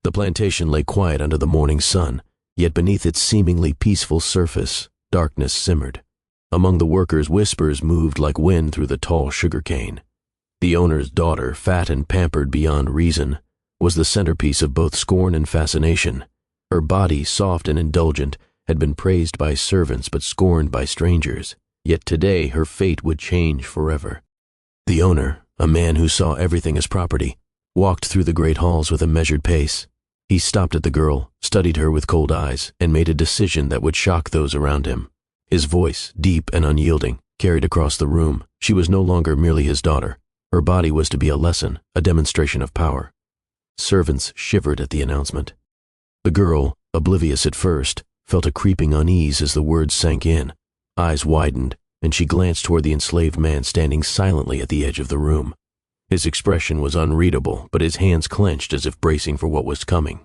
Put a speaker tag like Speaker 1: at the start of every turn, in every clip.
Speaker 1: The plantation lay quiet under the morning sun, yet beneath its seemingly peaceful surface, darkness simmered. Among the workers, whispers moved like wind through the tall sugarcane. The owner's daughter, fat and pampered beyond reason, was the centerpiece of both scorn and fascination. Her body, soft and indulgent, had been praised by servants but scorned by strangers, yet today her fate would change forever. The owner, a man who saw everything as property, walked through the great halls with a measured pace. He stopped at the girl, studied her with cold eyes, and made a decision that would shock those around him. His voice, deep and unyielding, carried across the room. She was no longer merely his daughter. Her body was to be a lesson, a demonstration of power. Servants shivered at the announcement. The girl, oblivious at first, felt a creeping unease as the words sank in. Eyes widened, and she glanced toward the enslaved man standing silently at the edge of the room. His expression was unreadable, but his hands clenched as if bracing for what was coming.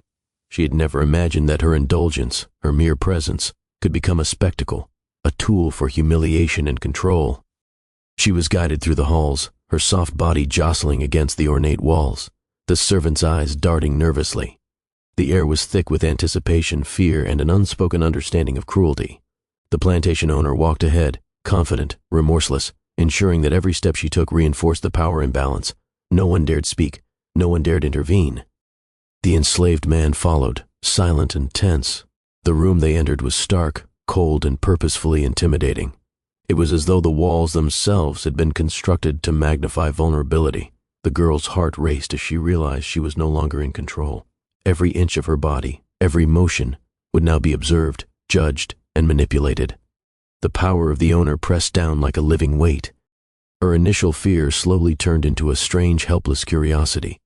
Speaker 1: She had never imagined that her indulgence, her mere presence, could become a spectacle, a tool for humiliation and control. She was guided through the halls, her soft body jostling against the ornate walls, the servant's eyes darting nervously. The air was thick with anticipation, fear, and an unspoken understanding of cruelty. The plantation owner walked ahead, confident, remorseless, ensuring that every step she took reinforced the power imbalance. No one dared speak, no one dared intervene. The enslaved man followed, silent and tense. The room they entered was stark, cold, and purposefully intimidating. It was as though the walls themselves had been constructed to magnify vulnerability. The girl's heart raced as she realized she was no longer in control. Every inch of her body, every motion, would now be observed, judged, and manipulated. The power of the owner pressed down like a living weight. Her initial fear slowly turned into a strange, helpless curiosity.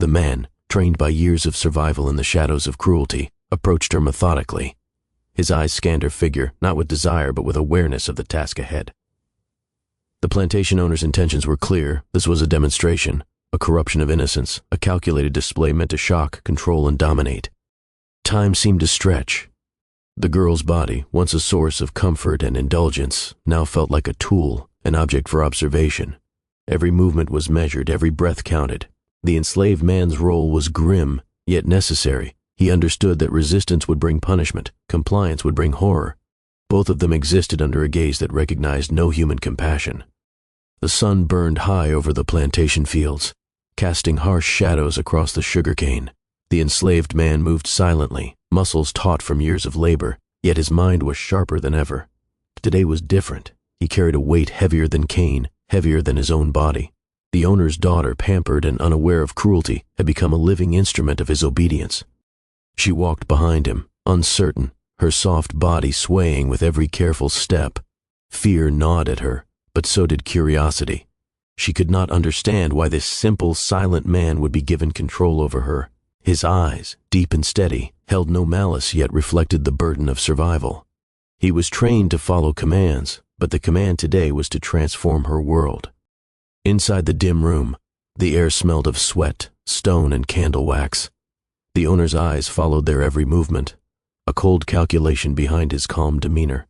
Speaker 1: The man, trained by years of survival in the shadows of cruelty, approached her methodically. His eyes scanned her figure, not with desire but with awareness of the task ahead. The plantation owner's intentions were clear. This was a demonstration, a corruption of innocence, a calculated display meant to shock, control, and dominate. Time seemed to stretch. The girl's body, once a source of comfort and indulgence, now felt like a tool, an object for observation. Every movement was measured, every breath counted. The enslaved man's role was grim, yet necessary. He understood that resistance would bring punishment, compliance would bring horror. Both of them existed under a gaze that recognized no human compassion. The sun burned high over the plantation fields, casting harsh shadows across the sugarcane. The enslaved man moved silently, muscles taut from years of labor, yet his mind was sharper than ever. Today was different. He carried a weight heavier than Cain, heavier than his own body. The owner's daughter, pampered and unaware of cruelty, had become a living instrument of his obedience. She walked behind him, uncertain, her soft body swaying with every careful step. Fear gnawed at her, but so did curiosity. She could not understand why this simple, silent man would be given control over her. His eyes, deep and steady, held no malice yet reflected the burden of survival. He was trained to follow commands, but the command today was to transform her world. Inside the dim room, the air smelled of sweat, stone, and candle wax. The owner's eyes followed their every movement, a cold calculation behind his calm demeanor.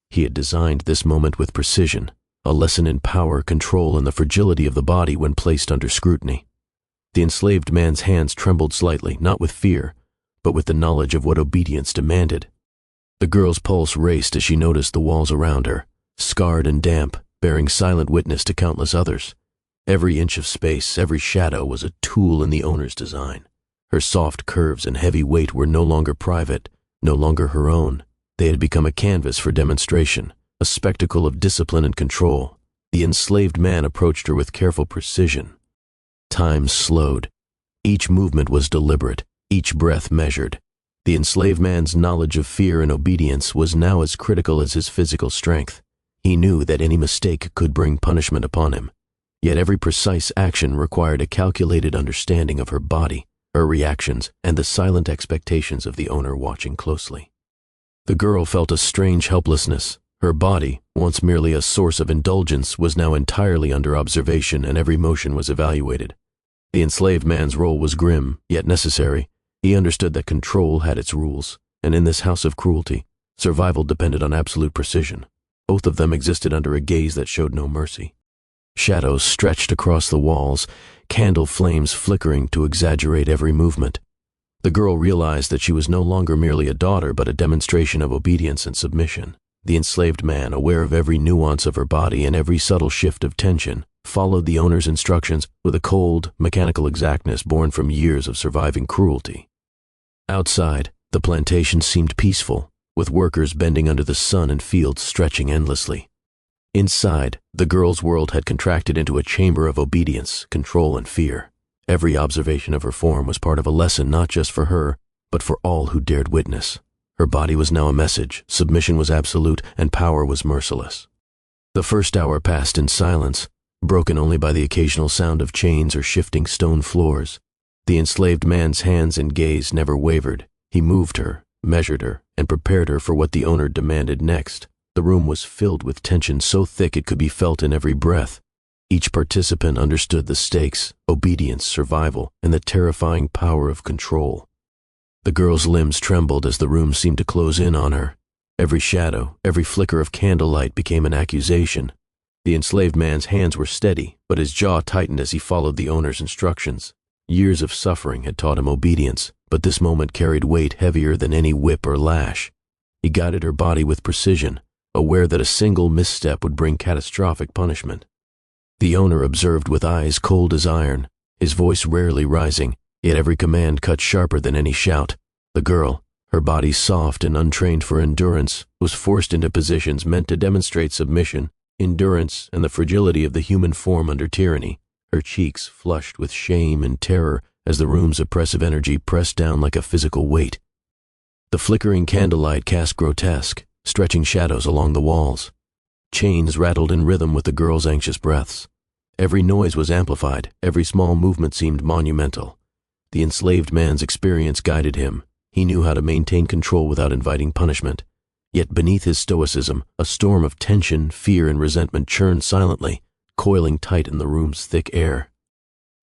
Speaker 1: He had designed this moment with precision, a lesson in power, control, and the fragility of the body when placed under scrutiny. The enslaved man's hands trembled slightly, not with fear, but with the knowledge of what obedience demanded. The girl's pulse raced as she noticed the walls around her, scarred and damp, bearing silent witness to countless others. Every inch of space, every shadow was a tool in the owner's design. Her soft curves and heavy weight were no longer private, no longer her own. They had become a canvas for demonstration, a spectacle of discipline and control. The enslaved man approached her with careful precision. Time slowed. Each movement was deliberate, each breath measured. The enslaved man's knowledge of fear and obedience was now as critical as his physical strength. He knew that any mistake could bring punishment upon him. Yet every precise action required a calculated understanding of her body, her reactions, and the silent expectations of the owner watching closely. The girl felt a strange helplessness. Her body, once merely a source of indulgence, was now entirely under observation, and every motion was evaluated. The enslaved man's role was grim, yet necessary. He understood that control had its rules, and in this house of cruelty, survival depended on absolute precision. Both of them existed under a gaze that showed no mercy. Shadows stretched across the walls, candle flames flickering to exaggerate every movement. The girl realized that she was no longer merely a daughter but a demonstration of obedience and submission. The enslaved man, aware of every nuance of her body and every subtle shift of tension, followed the owner's instructions with a cold, mechanical exactness born from years of surviving cruelty. Outside, the plantation seemed peaceful, with workers bending under the sun and fields stretching endlessly. Inside, the girl's world had contracted into a chamber of obedience, control, and fear. Every observation of her form was part of a lesson not just for her, but for all who dared witness. Her body was now a message, submission was absolute, and power was merciless. The first hour passed in silence, broken only by the occasional sound of chains or shifting stone floors. The enslaved man's hands and gaze never wavered. He moved her, measured her, and prepared her for what the owner demanded next. The room was filled with tension so thick it could be felt in every breath. Each participant understood the stakes, obedience, survival, and the terrifying power of control. The girl's limbs trembled as the room seemed to close in on her. Every shadow, every flicker of candlelight became an accusation. The enslaved man's hands were steady, but his jaw tightened as he followed the owner's instructions. Years of suffering had taught him obedience, but this moment carried weight heavier than any whip or lash. He guided her body with precision, aware that a single misstep would bring catastrophic punishment. The owner observed with eyes cold as iron, his voice rarely rising, yet every command cut sharper than any shout. The girl, her body soft and untrained for endurance, was forced into positions meant to demonstrate submission, endurance, and the fragility of the human form under tyranny. Her cheeks flushed with shame and terror as the room's oppressive energy pressed down like a physical weight. The flickering candlelight cast grotesque, stretching shadows along the walls. Chains rattled in rhythm with the girl's anxious breaths. Every noise was amplified, every small movement seemed monumental. The enslaved man's experience guided him. He knew how to maintain control without inviting punishment. Yet beneath his stoicism, a storm of tension, fear, and resentment churned silently, coiling tight in the room's thick air.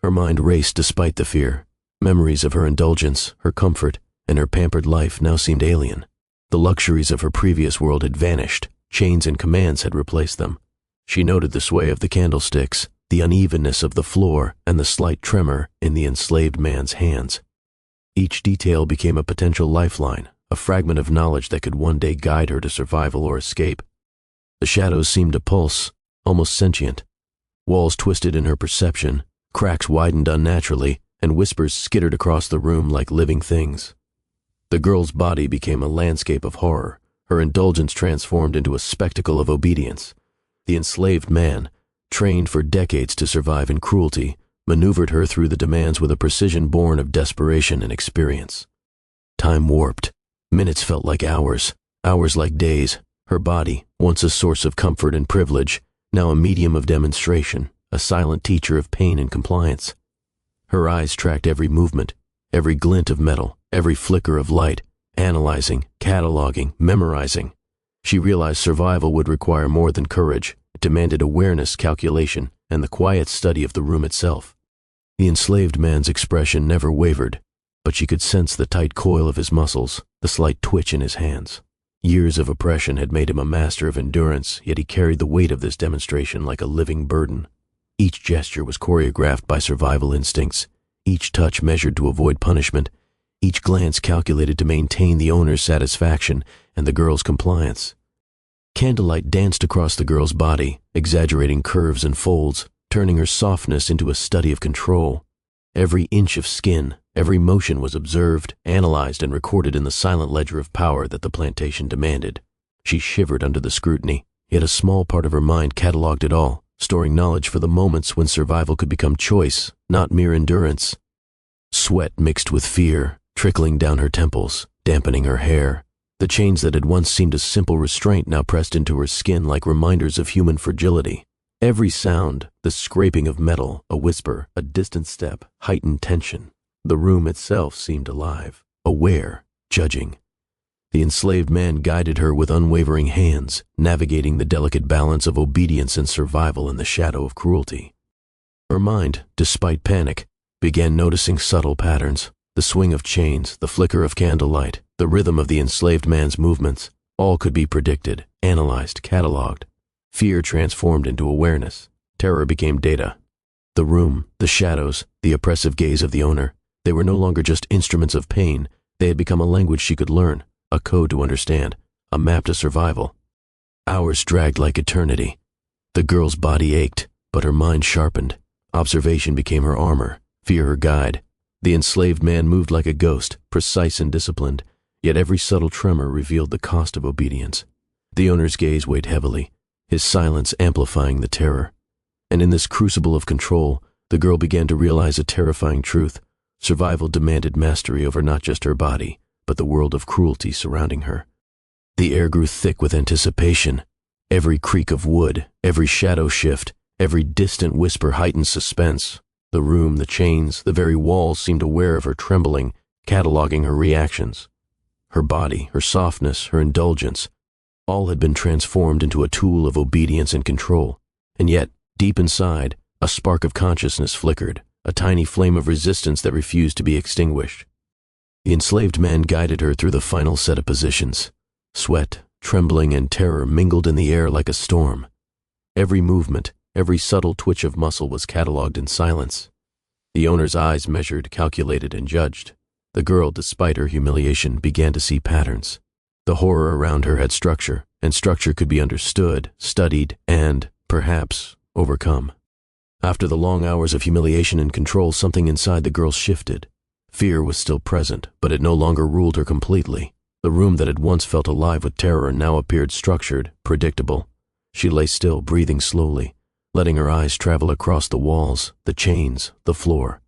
Speaker 1: Her mind raced despite the fear. Memories of her indulgence, her comfort, and her pampered life now seemed alien. The luxuries of her previous world had vanished. Chains and commands had replaced them. She noted the sway of the candlesticks, the unevenness of the floor, and the slight tremor in the enslaved man's hands. Each detail became a potential lifeline, a fragment of knowledge that could one day guide her to survival or escape. The shadows seemed to pulse, almost sentient. Walls twisted in her perception, cracks widened unnaturally, and whispers skittered across the room like living things. The girl's body became a landscape of horror, her indulgence transformed into a spectacle of obedience. The enslaved man, trained for decades to survive in cruelty, maneuvered her through the demands with a precision born of desperation and experience. Time warped. Minutes felt like hours, hours like days. Her body, once a source of comfort and privilege, now a medium of demonstration, a silent teacher of pain and compliance. Her eyes tracked every movement, every glint of metal, every flicker of light, analyzing, cataloging, memorizing. She realized survival would require more than courage. It demanded awareness, calculation, and the quiet study of the room itself. The enslaved man's expression never wavered, but she could sense the tight coil of his muscles, the slight twitch in his hands. Years of oppression had made him a master of endurance, yet he carried the weight of this demonstration like a living burden. Each gesture was choreographed by survival instincts, each touch measured to avoid punishment, each glance calculated to maintain the owner's satisfaction and the girl's compliance. Candlelight danced across the girl's body, exaggerating curves and folds, turning her softness into a study of control. Every inch of skin, every motion was observed, analyzed, and recorded in the silent ledger of power that the plantation demanded. She shivered under the scrutiny, yet a small part of her mind cataloged it all, storing knowledge for the moments when survival could become choice, not mere endurance. Sweat mixed with fear, trickling down her temples, dampening her hair. The chains that had once seemed a simple restraint now pressed into her skin like reminders of human fragility. Every sound, the scraping of metal, a whisper, a distant step, heightened tension. The room itself seemed alive, aware, judging. The enslaved man guided her with unwavering hands, navigating the delicate balance of obedience and survival in the shadow of cruelty. Her mind, despite panic, began noticing subtle patterns. The swing of chains, the flicker of candlelight, the rhythm of the enslaved man's movements, all could be predicted, analyzed, cataloged. Fear transformed into awareness. Terror became data. The room, the shadows, the oppressive gaze of the owner, They were no longer just instruments of pain. They had become a language she could learn, a code to understand, a map to survival. Hours dragged like eternity. The girl's body ached, but her mind sharpened. Observation became her armor, fear her guide. The enslaved man moved like a ghost, precise and disciplined, yet every subtle tremor revealed the cost of obedience. The owner's gaze weighed heavily, his silence amplifying the terror. And in this crucible of control, the girl began to realize a terrifying truth. Survival demanded mastery over not just her body, but the world of cruelty surrounding her. The air grew thick with anticipation. Every creak of wood, every shadow shift, every distant whisper heightened suspense. The room, the chains, the very walls seemed aware of her trembling, cataloging her reactions. Her body, her softness, her indulgence, all had been transformed into a tool of obedience and control. And yet, deep inside, a spark of consciousness flickered, a tiny flame of resistance that refused to be extinguished. The enslaved man guided her through the final set of positions. Sweat, trembling, and terror mingled in the air like a storm. Every movement, every subtle twitch of muscle was catalogued in silence. The owner's eyes measured, calculated, and judged. The girl, despite her humiliation, began to see patterns. The horror around her had structure, and structure could be understood, studied, and, perhaps, overcome. After the long hours of humiliation and control, something inside the girl shifted. Fear was still present, but it no longer ruled her completely. The room that had once felt alive with terror now appeared structured, predictable. She lay still, breathing slowly, letting her eyes travel across the walls, the chains, the floor.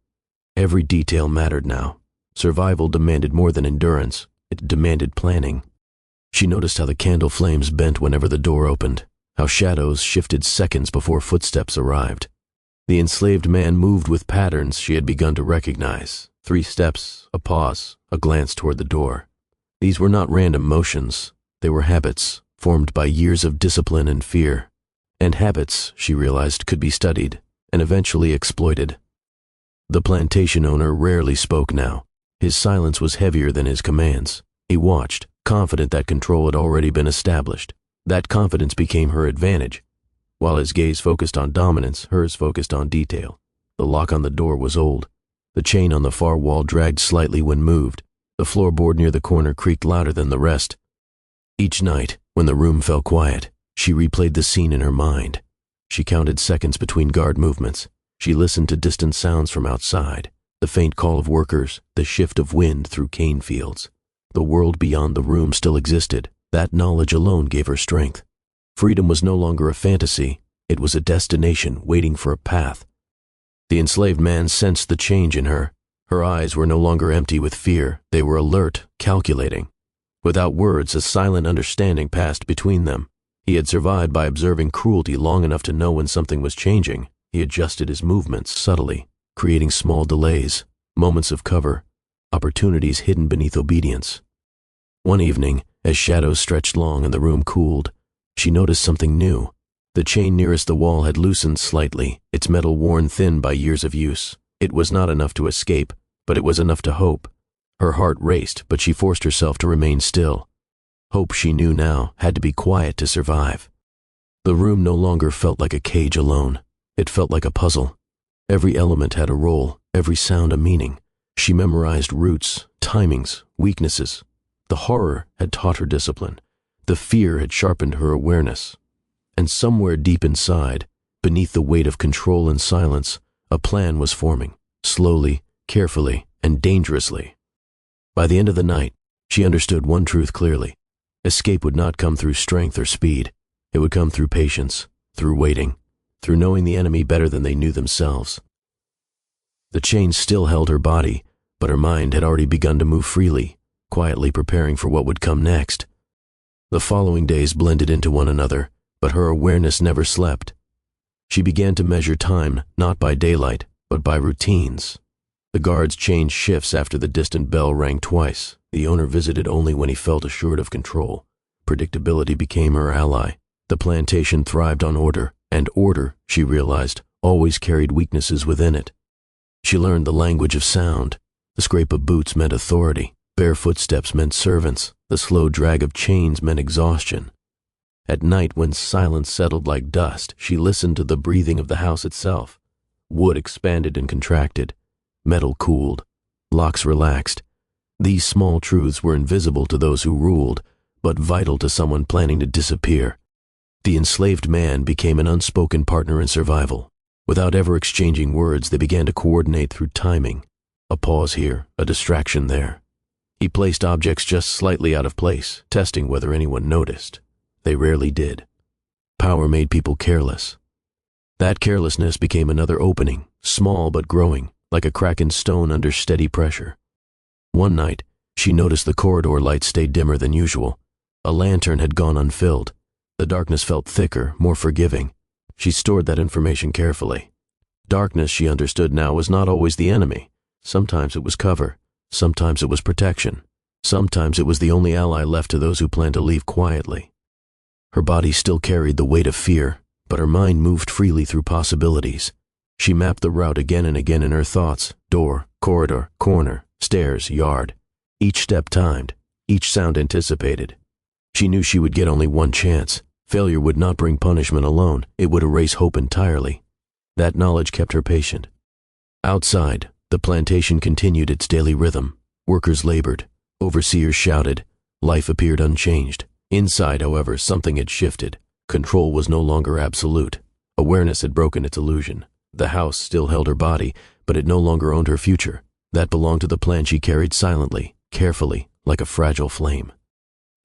Speaker 1: Every detail mattered now. Survival demanded more than endurance. It demanded planning. She noticed how the candle flames bent whenever the door opened, how shadows shifted seconds before footsteps arrived. The enslaved man moved with patterns she had begun to recognize. 3 steps, a pause, a glance toward the door. These were not random motions. They were habits, formed by years of discipline and fear. And habits, she realized, could be studied and eventually exploited. The plantation owner rarely spoke now. His silence was heavier than his commands. He watched, confident that control had already been established. That confidence became her advantage. While his gaze focused on dominance, hers focused on detail. The lock on the door was old. The chain on the far wall dragged slightly when moved. The floorboard near the corner creaked louder than the rest. Each night, when the room fell quiet, she replayed the scene in her mind. She counted seconds between guard movements. She listened to distant sounds from outside, the faint call of workers, the shift of wind through cane fields. The world beyond the room still existed. That knowledge alone gave her strength. Freedom was no longer a fantasy. It was a destination waiting for a path. The enslaved man sensed the change in her. Her eyes were no longer empty with fear. They were alert, calculating. Without words, a silent understanding passed between them. He had survived by observing cruelty long enough to know when something was changing. He adjusted his movements subtly, creating small delays, moments of cover, opportunities hidden beneath obedience. One evening, as shadows stretched long and the room cooled, she noticed something new. The chain nearest the wall had loosened slightly, its metal worn thin by years of use. It was not enough to escape, but it was enough to hope. Her heart raced, but she forced herself to remain still. Hope, she knew now, had to be quiet to survive. The room no longer felt like a cage alone. It felt like a puzzle. Every element had a role, every sound a meaning. She memorized routes, timings, weaknesses. The horror had taught her discipline. The fear had sharpened her awareness. And somewhere deep inside, beneath the weight of control and silence, a plan was forming, slowly, carefully, and dangerously. By the end of the night, she understood one truth clearly. Escape would not come through strength or speed. It would come through patience, through waiting, through knowing the enemy better than they knew themselves. The chains still held her body, but her mind had already begun to move freely, quietly preparing for what would come next. The following days blended into one another, but her awareness never slept. She began to measure time not by daylight, but by routines. The guards changed shifts after the distant bell rang twice. The owner visited only when he felt assured of control. Predictability became her ally. The plantation thrived on order, and order, she realized, always carried weaknesses within it. She learned the language of sound. The scrape of boots meant authority. Bare footsteps meant servants. The slow drag of chains meant exhaustion. At night, when silence settled like dust, she listened to the breathing of the house itself. Wood expanded and contracted. Metal cooled. locks relaxed. These small truths were invisible to those who ruled, but vital to someone planning to disappear. The enslaved man became an unspoken partner in survival. Without ever exchanging words, they began to coordinate through timing. A pause here, a distraction there. He placed objects just slightly out of place, testing whether anyone noticed. They rarely did. Power made people careless. That carelessness became another opening, small but growing, like a crack in stone under steady pressure. One night, she noticed the corridor light stayed dimmer than usual. A lantern had gone unfilled. The darkness felt thicker, more forgiving. She stored that information carefully. Darkness, she understood now, was not always the enemy. Sometimes it was cover. Sometimes it was protection. Sometimes it was the only ally left to those who planned to leave quietly. Her body still carried the weight of fear, but her mind moved freely through possibilities. She mapped the route again and again in her thoughts: door, corridor, corner, stairs, yard. Each step timed, each sound anticipated. She knew she would get only one chance. Failure would not bring punishment alone, it would erase hope entirely. That knowledge kept her patient. Outside, the plantation continued its daily rhythm. Workers labored. Overseers shouted. Life appeared unchanged. Inside, however, something had shifted. Control was no longer absolute. Awareness had broken its illusion. The house still held her body, but it no longer owned her future. That belonged to the plan she carried silently, carefully, like a fragile flame.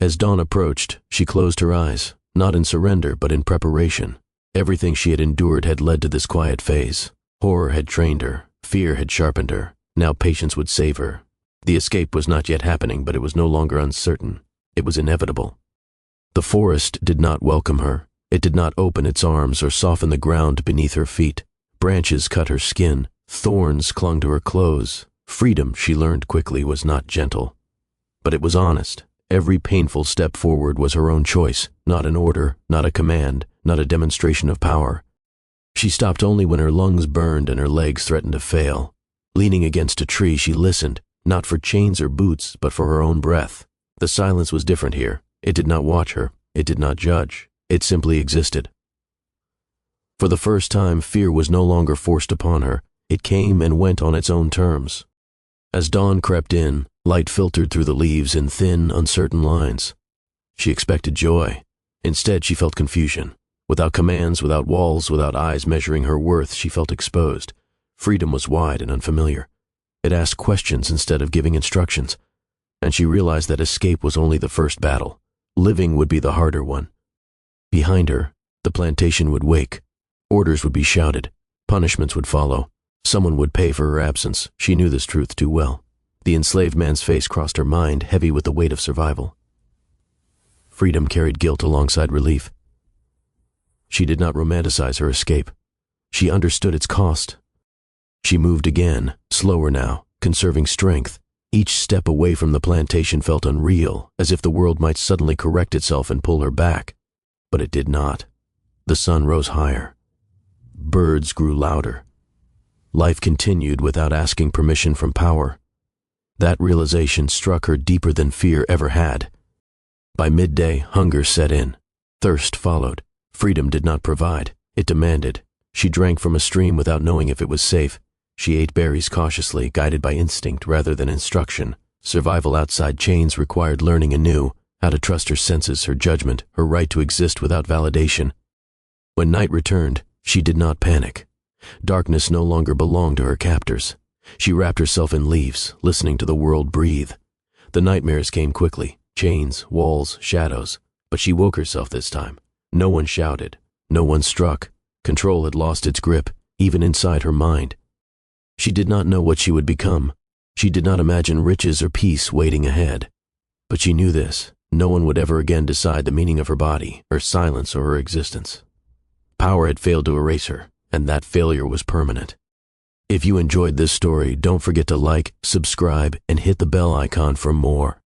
Speaker 1: As dawn approached, she closed her eyes, not in surrender, but in preparation. Everything she had endured had led to this quiet phase. Horror had trained her. Fear had sharpened her. Now patience would save her. The escape was not yet happening, but it was no longer uncertain. It was inevitable. The forest did not welcome her. It did not open its arms or soften the ground beneath her feet. Branches cut her skin. Thorns clung to her clothes. Freedom, she learned quickly, was not gentle. But it was honest. Every painful step forward was her own choice, not an order, not a command, not a demonstration of power. She stopped only when her lungs burned and her legs threatened to fail. Leaning against a tree, she listened, not for chains or boots, but for her own breath. The silence was different here. It did not watch her. It did not judge. It simply existed. For the first time, fear was no longer forced upon her. It came and went on its own terms. As dawn crept in, light filtered through the leaves in thin, uncertain lines. She expected joy. Instead, she felt confusion. Without commands, without walls, without eyes measuring her worth, she felt exposed. Freedom was wide and unfamiliar. It asked questions instead of giving instructions. And she realized that escape was only the first battle. Living would be the harder one. Behind her, the plantation would wake. Orders would be shouted. Punishments would follow. Someone would pay for her absence. She knew this truth too well. The enslaved man's face crossed her mind, heavy with the weight of survival. Freedom carried guilt alongside relief. She did not romanticize her escape. She understood its cost. She moved again, slower now, conserving strength. Each step away from the plantation felt unreal, as if the world might suddenly correct itself and pull her back. But it did not. The sun rose higher. Birds grew louder. Life continued without asking permission from power. That realization struck her deeper than fear ever had. By midday, hunger set in. Thirst followed. Freedom did not provide. It demanded. She drank from a stream without knowing if it was safe. She ate berries cautiously, guided by instinct rather than instruction. Survival outside chains required learning anew, how to trust her senses, her judgment, her right to exist without validation. When night returned, she did not panic. Darkness no longer belonged to her captors. She wrapped herself in leaves, listening to the world breathe. The nightmares came quickly, chains, walls, shadows, but she woke herself this time. No one shouted. No one struck. Control had lost its grip, even inside her mind. She did not know what she would become. She did not imagine riches or peace waiting ahead. But she knew this. No one would ever again decide the meaning of her body, her silence, or her existence. Power had failed to erase her, and that failure was permanent. If you enjoyed this story, don't forget to like, subscribe, and hit the bell icon for more.